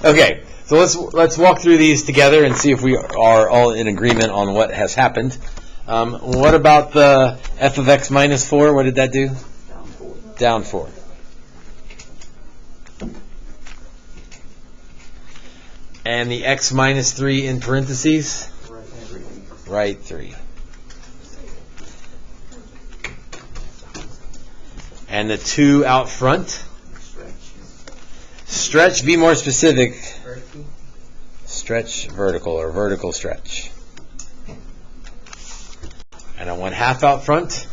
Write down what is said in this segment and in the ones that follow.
Okay, so let's walk through these together and see if we are all in agreement on what has happened. What about the f of x minus 4? What did that do? Down 4. And the x minus 3 in parentheses? Right 3. And the 2 out front? Stretch, be more specific. Stretch vertical or vertical stretch. And a 1/2 out front.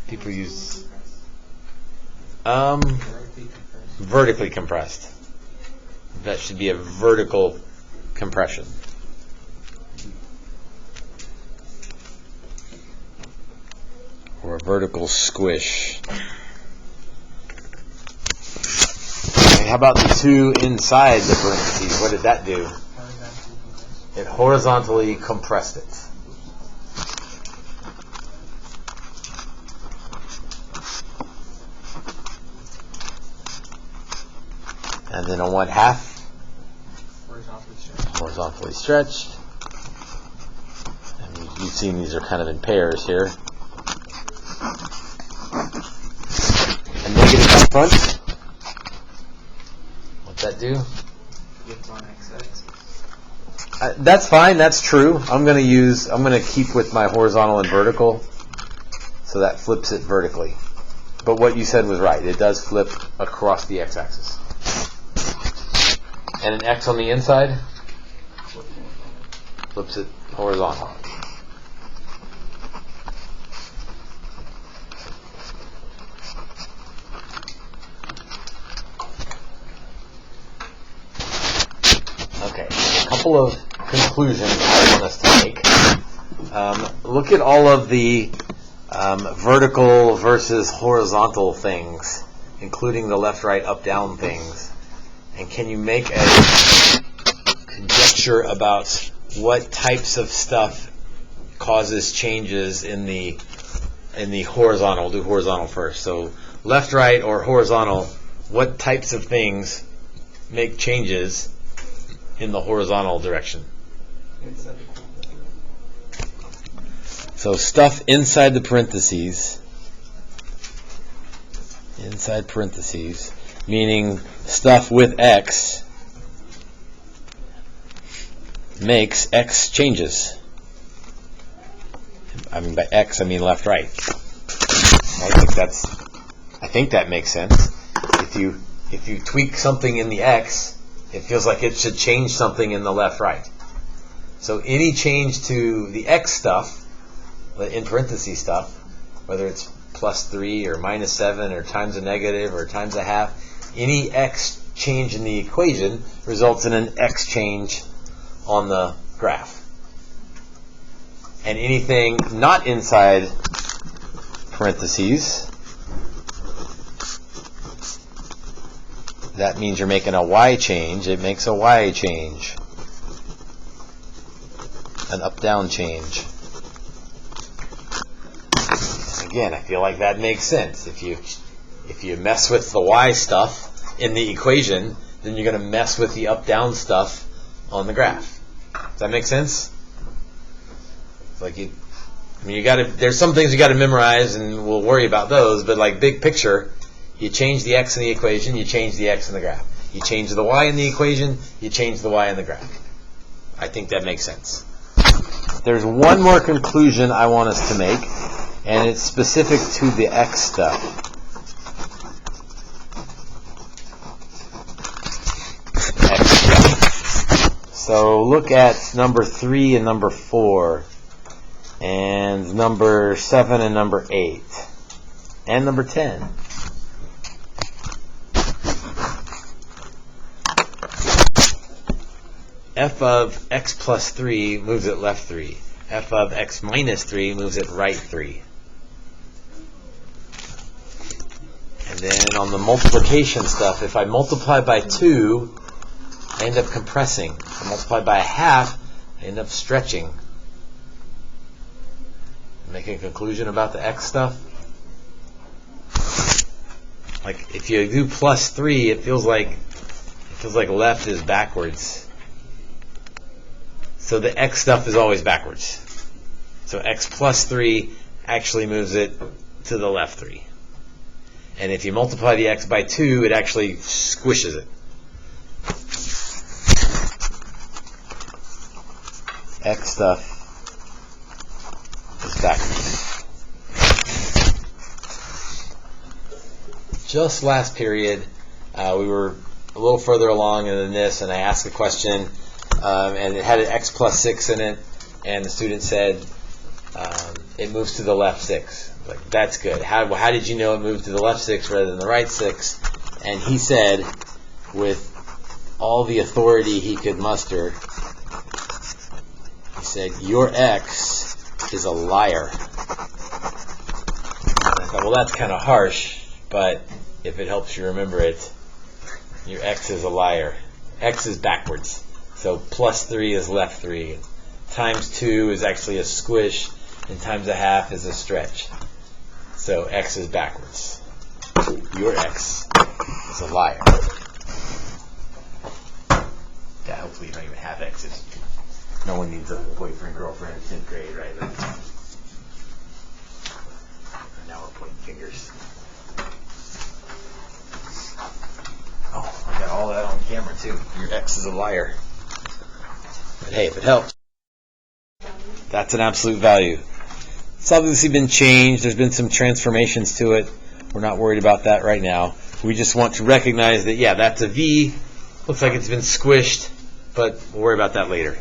People use vertically compressed. That should be a vertical compression. Or a vertical squish. How about the 2 inside the parentheses? What did that do? It horizontally compressed it. And then a 1/2 horizontally stretched. And you've seen these are kind of in pairs here. A negative out front. That do? That's fine. That's true. I'm going to keep with my horizontal and vertical, so that flips it vertically. But what you said was right. It does flip across the x-axis. And an x on the inside flips it horizontal. Couple of conclusions I want us to make. Look at all of the vertical versus horizontal things, including the left, right, up, down things. And can you make a conjecture about what types of stuff causes changes in the horizontal? We'll do horizontal first. So left, right, or horizontal, what types of things make changes in the horizontal direction? So stuff inside the parentheses, meaning stuff with x, makes x changes. I mean by x I mean left, right. I think that makes sense. If you tweak something in the x, it feels like it should change something in the left, right. So any change to the x stuff, the in parentheses stuff, whether it's +3 or -7 or times a negative or times a half, any x change in the equation results in an x change on the graph. And anything not inside parentheses, that means you're making a y change. It makes a y change. An up-down change. And again, I feel like that makes sense. If you mess with the y stuff in the equation, then you're going to mess with the up-down stuff on the graph. Does that make sense? It's like there's some things you got to memorize, and we'll worry about those. But like big picture, you change the x in the equation, you change the x in the graph. You change the y in the equation, you change the y in the graph. I think that makes sense. There's one more conclusion I want us to make, and it's specific to the x stuff. So look at number 3 and number 4, and number 7 and number 8, and number 10. F of x plus 3 moves it left 3. F of x minus 3 moves it right 3. And then on the multiplication stuff, if I multiply by 2, I end up compressing. If I multiply by 1/2, I end up stretching. Make a conclusion about the x stuff? Like if you do plus 3, it feels like left is backwards. So the x stuff is always backwards. So x plus 3 actually moves it to the left 3. And if you multiply the x by 2, it actually squishes it. X stuff is backwards. Just last period, we were a little further along than this, and I asked a question, and it had an x plus 6 in it, and the student said it moves to the left 6. Like, that's good. How did you know it moved to the left 6 rather than the right 6? And he said, with all the authority he could muster, he said, your x is a liar. And I thought, well, that's kind of harsh, but if it helps you remember it, your x is a liar. X is backwards. So plus 3 is left 3. Times 2 is actually a squish, and times a half is a stretch. So x is backwards. Your x is a liar. Yeah, hopefully you don't even have x's. No one needs a boyfriend, girlfriend in 10th grade, right? Now we're pointing fingers. Oh, I got all that on camera too. Your x is a liar. But hey, if it helps, that's an absolute value. It's obviously been changed. There's been some transformations to it. We're not worried about that right now. We just want to recognize that, yeah, that's a v. Looks like it's been squished, but we'll worry about that later.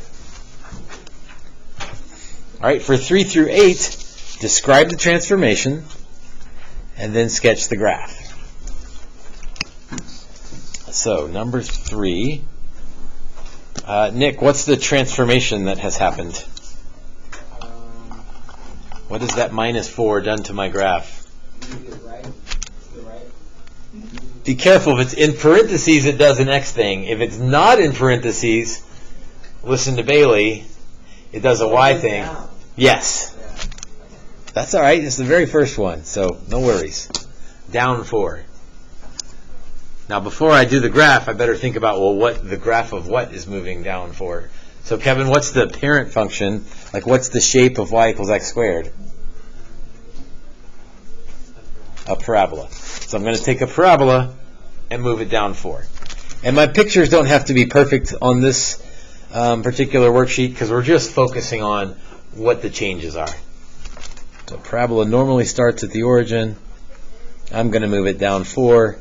All right, for 3 through 8, describe the transformation and then sketch the graph. So, number 3. Nick, what's the transformation that has happened? What is that minus 4 done to my graph? Be careful. If it's in parentheses, it does an x thing. If it's not in parentheses, listen to Bailey, it does a y thing. Yes. That's all right. It's the very first one, so no worries. Down 4. Now, before I do the graph, I better think about, well, what the graph of what is moving down 4. So, Kevin, what's the parent function? Like, what's the shape of y equals x squared? A parabola. So I'm going to take a parabola and move it down 4. And my pictures don't have to be perfect on this particular worksheet because we're just focusing on what the changes are. So parabola normally starts at the origin. I'm going to move it down 4.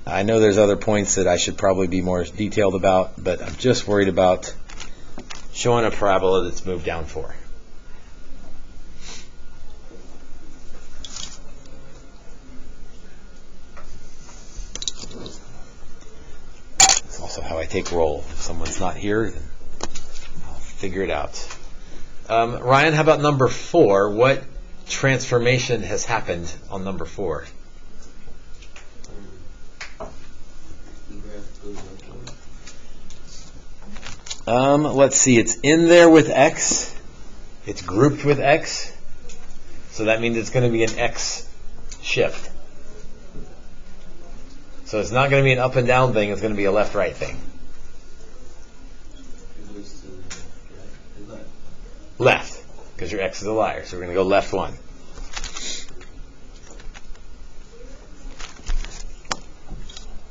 I know there's other points that I should probably be more detailed about, but I'm just worried about showing a parabola that's moved down 4. It's also how I take roll. If someone's not here, then I'll figure it out. Ryan, how about number 4? What transformation has happened on number 4? Let's see, it's in there with x. It's grouped with x. So that means it's going to be an x shift. So it's not going to be an up and down thing, it's going to be a left-right thing. Left, because your x is a liar. So we're going to go left 1.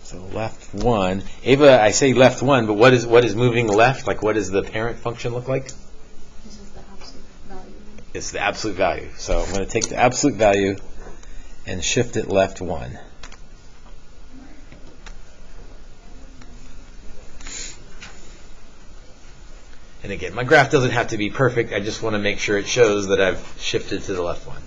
So left 1. Ava, I say left 1, but what is moving left? Like, what does the parent function look like? This is the absolute value. It's the absolute value. So I'm going to take the absolute value and shift it left 1. And again, my graph doesn't have to be perfect. I just want to make sure it shows that I've shifted to the left 1.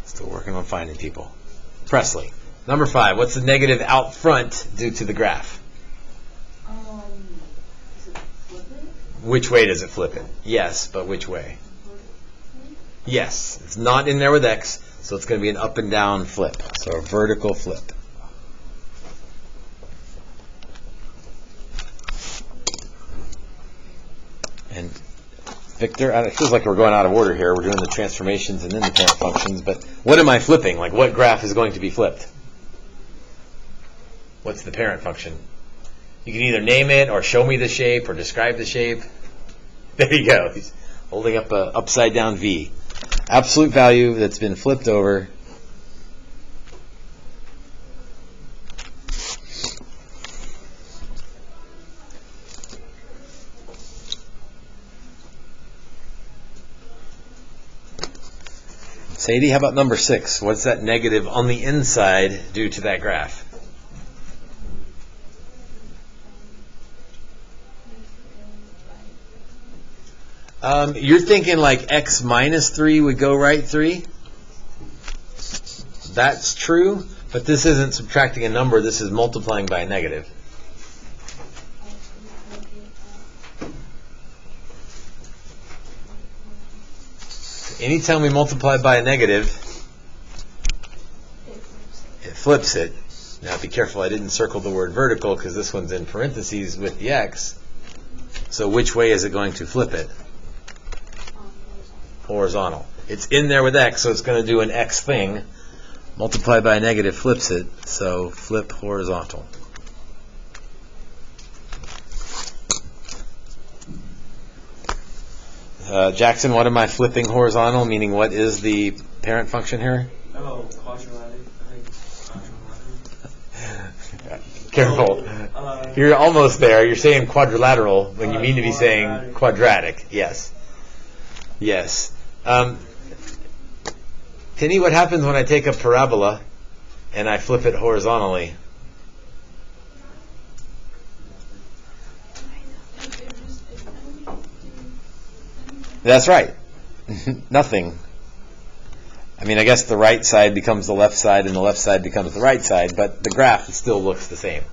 Still working on finding people. Presley. Number 5. What's the negative out front due to the graph? Is it flipping? Which way does it flip it? Yes, but which way? Yes. It's not in there with x, so it's going to be an up and down flip. So a vertical flip. And Victor, it feels like we're going out of order here. We're doing the transformations and then the parent functions, but what am I flipping? Like, what graph is going to be flipped? What's the parent function? You can either name it or show me the shape or describe the shape. There you go. He's holding up a upside down V. Absolute value that's been flipped over. Sadie, how about number 6? What's that negative on the inside do to that graph? You're thinking like x minus 3 would go right 3? That's true, but this isn't subtracting a number, this is multiplying by a negative. Anytime we multiply by a negative, it flips it. Now be careful, I didn't circle the word vertical because this one's in parentheses with the x. So which way is it going to flip it? Horizontal. It's in there with x, so it's going to do an x thing. Multiply by a negative flips it, so flip horizontal. Jackson, what am I flipping horizontal? Meaning, what is the parent function here? Oh, quadratic. Careful. You're almost there. You're saying quadrilateral when you mean to be saying quadratic. Yes. Yes. Tinny, what happens when I take a parabola and I flip it horizontally? That's right. Nothing. I mean, I guess the right side becomes the left side and the left side becomes the right side, but the graph still looks the same.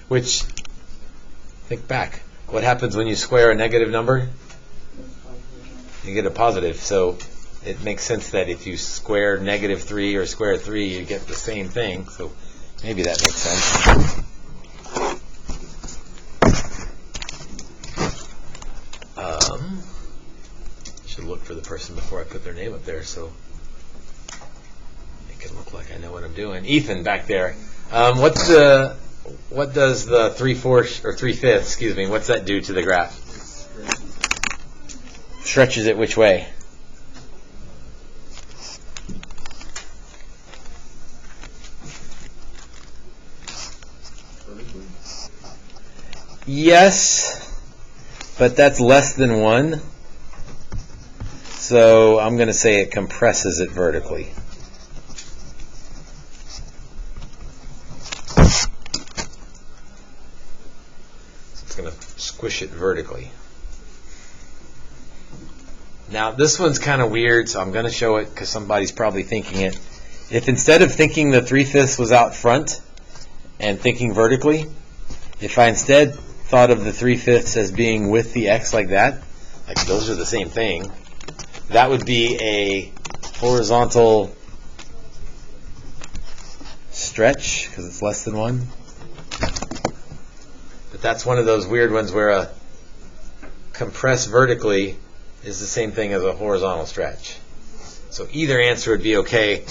Which, think back. What happens when you square a negative number? You get a positive. So it makes sense that if you square negative 3 or square 3, you get the same thing. So maybe that makes sense. Should look for the person before I put their name up there so it can look like I know what I'm doing. Ethan, back there. What does the 3/4 or 3/5, excuse me, what's that do to the graph? Stretches it which way? Yes, but that's less than 1. So I'm going to say it compresses it vertically. So it's going to squish it vertically. Now this one's kind of weird, so I'm going to show it because somebody's probably thinking it. If instead of thinking the 3/5 was out front and thinking vertically, if I instead thought of the 3/5 as being with the x like that, like those are the same thing, that would be a horizontal stretch because it's less than 1. But that's one of those weird ones where a compress vertically is the same thing as a horizontal stretch. So either answer would be okay.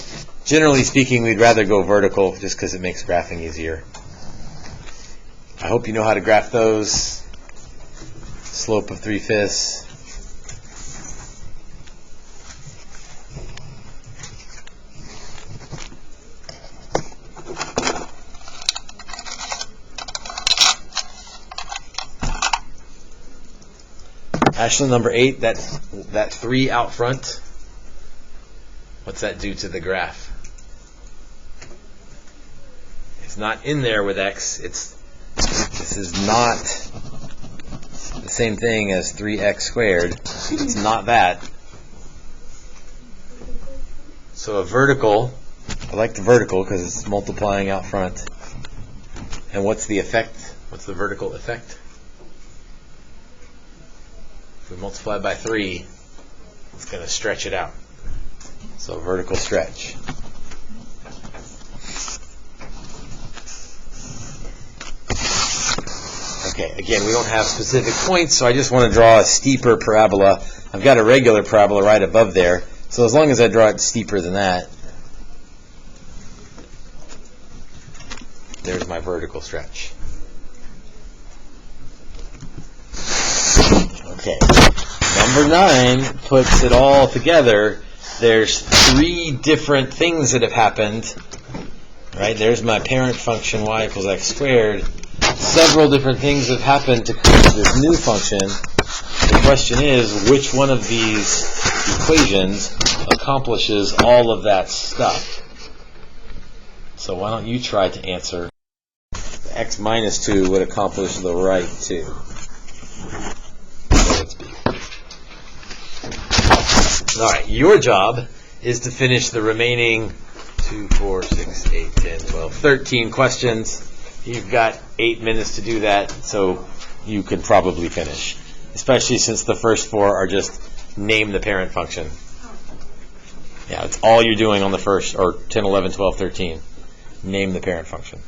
Generally speaking, we'd rather go vertical just because it makes graphing easier. I hope you know how to graph those. Slope of 3/5. Ashley, number 8, that 3 out front, what's that do to the graph? It's not in there with x. This is not the same thing as 3x squared. It's not that. So a vertical, I like the vertical because it's multiplying out front. And what's the effect? What's the vertical effect? If we multiply by 3, it's going to stretch it out. So vertical stretch. Okay, again, we don't have specific points, so I just want to draw a steeper parabola. I've got a regular parabola right above there, so as long as I draw it steeper than that, there's my vertical stretch. Okay, number 9 puts it all together. There's 3 different things that have happened. Right, there's my parent function y equals x squared. Several different things have happened to create this new function. The question is, which one of these equations accomplishes all of that stuff? So why don't you try to answer? X minus 2 would accomplish the right 2. So it's B. All right, your job is to finish the remaining 2, 4, 6, 8, 10, 12, 13 questions. You've got 8 minutes to do that, so you can probably finish. Especially since the first 4 are just name the parent function. Yeah, it's all you're doing on the first, or 10, 11, 12, 13. Name the parent function.